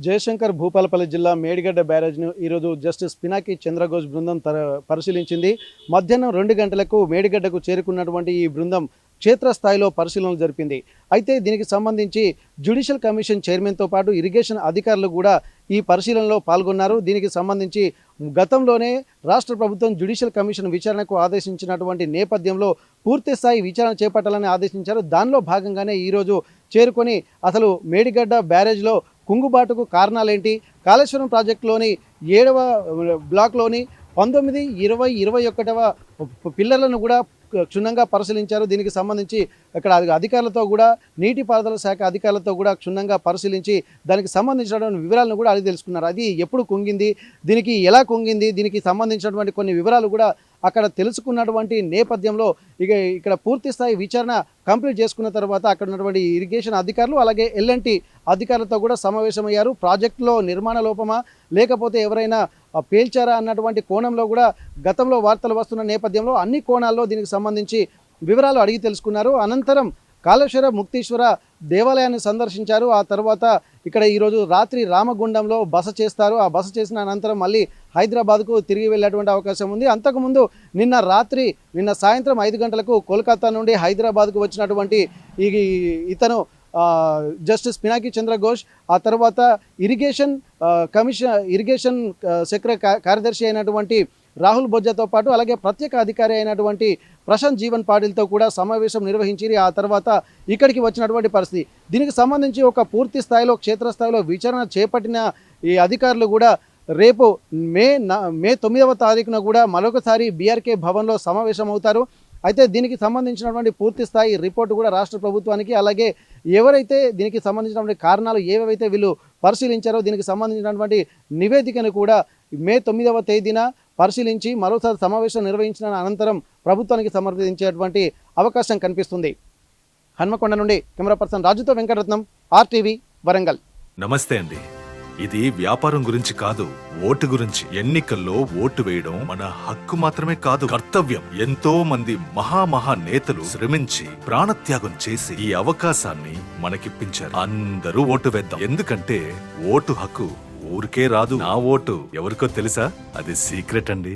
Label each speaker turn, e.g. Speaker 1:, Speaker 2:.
Speaker 1: జయశంకర్ భూపాలపల్లి జిల్లా మేడిగడ్డ బ్యారేజ్ను ఈరోజు జస్టిస్ పినాకి చంద్రఘోష్ బృందం పరిశీలించింది. మధ్యాహ్నం 2 గంటలకు మేడిగడ్డకు చేరుకున్నటువంటి ఈ బృందం క్షేత్రస్థాయిలో పరిశీలనలు జరిపింది. అయితే దీనికి సంబంధించి జ్యుడిషియల్ కమిషన్ చైర్మన్తో పాటు ఇరిగేషన్ అధికారులు కూడా ఈ పరిశీలనలో పాల్గొన్నారు. దీనికి సంబంధించి గతంలోనే రాష్ట్ర ప్రభుత్వం జ్యుడిషియల్ కమిషన్ విచారణకు ఆదేశించినటువంటి నేపథ్యంలో పూర్తిస్థాయి విచారణ చేపట్టాలని ఆదేశించారు. దానిలో భాగంగానే ఈరోజు చేరుకొని అసలు మేడిగడ్డ బ్యారేజ్లో కుంగుబాటుకు కారణాలేంటి, కాళేశ్వరం ప్రాజెక్టులోని 7వ బ్లాక్లోని 19, 20, 21వ పిల్లర్లను కూడా క్షుణ్ణంగా పరిశీలించారు. దీనికి సంబంధించి ఇక్కడ అధికారులతో కూడా నీటిపారుదల శాఖ అధికారులతో కూడా క్షుణ్ణంగా పరిశీలించి దానికి సంబంధించినటువంటి వివరాలను కూడా అడిగి తెలుసుకున్నారు. అది ఎప్పుడు కుంగింది, దీనికి ఎలా కుంగింది, దీనికి సంబంధించినటువంటి కొన్ని వివరాలు కూడా అక్కడ తెలుసుకున్నటువంటి నేపథ్యంలో ఇక్కడ పూర్తి స్థాయి విచారణ కంప్లీట్ చేసుకున్న తర్వాత అక్కడ ఉన్నటువంటి ఇరిగేషన్ అధికారులు అలాగే ఎల్ఎన్టీ అధికారులతో కూడా సమావేశమయ్యారు. ప్రాజెక్టులో నిర్మాణ లోపమా లేకపోతే ఎవరైనా పేల్చారా అన్నటువంటి కోణంలో కూడా గతంలో వార్తలు వస్తున్న నేపథ్యంలో అన్ని కోణాల్లో దీనికి సంబంధించి వివరాలు అడిగి తెలుసుకున్నారు. అనంతరం కాళేశ్వర ముక్తీశ్వర దేవాలయాన్ని సందర్శించారు. ఆ తర్వాత ఇక్కడ ఈరోజు రాత్రి రామగుండంలో బస చేస్తారు. ఆ బస చేసిన అనంతరం మళ్ళీ హైదరాబాద్కు తిరిగి వెళ్ళేటువంటి అవకాశం ఉంది. అంతకుముందు నిన్న సాయంత్రం 5 గంటలకు కోల్కతా నుండి హైదరాబాద్కు వచ్చినటువంటి ఇతను జస్టిస్ పినాకి చంద్రఘోష్, ఆ తర్వాత ఇరిగేషన్ శాఖ కార్యదర్శి అయినటువంటి రాహుల్ బొజ్జాతో పాటు అలాగే ప్రత్యేక అధికారి అయినటువంటి ప్రశాంత్ జీవన్ పాటిల్తో కూడా సమావేశం నిర్వహించి ఆ తర్వాత ఇక్కడికి వచ్చినటువంటి పరిస్థితి. దీనికి సంబంధించి ఒక పూర్తి స్థాయిలో క్షేత్రస్థాయిలో విచారణ చేపట్టిన ఈ అధికారులు కూడా రేపు మే 9వ తారీఖున కూడా మరొకసారి బీఆర్కే భవన్లో సమావేశం అవుతారు. అయితే దీనికి సంబంధించినటువంటి పూర్తి స్థాయి రిపోర్టు కూడా రాష్ట్ర ప్రభుత్వానికి అలాగే ఎవరైతే దీనికి సంబంధించినటువంటి కారణాలు ఏవైతే వీళ్ళు పరిశీలించారో దీనికి సంబంధించినటువంటి నివేదికను కూడా మే 9వ తేదీన పరిశీలించి మరోసారి సమావేశం నిర్వహించిన అనంతరం ప్రభుత్వానికి సమర్పించేటువంటి అవకాశం కనిపిస్తుంది. హన్మకొండ నుండి కెమెరా పర్సన్ రాజుతో వెంకటరత్నం, RTV వరంగల్.
Speaker 2: నమస్తే అండి. ఇది వ్యాపారం గురించి కాదు, ఓటు గురించి. ఎన్నికల్లో ఓటు వేయడం మన హక్కు మాత్రమే కాదు, కర్తవ్యం. ఎంతో మంది మహా నేతలు శ్రమించి ప్రాణత్యాగం చేసి ఈ అవకాశాన్ని మనకిప్పించారు. అందరూ ఓటు వేద్దాం. ఎందుకంటే ఓటు హక్కు ఊరికే రాదు. నా ఓటు ఎవరికో తెలుసా? అది సీక్రెట్ అండి.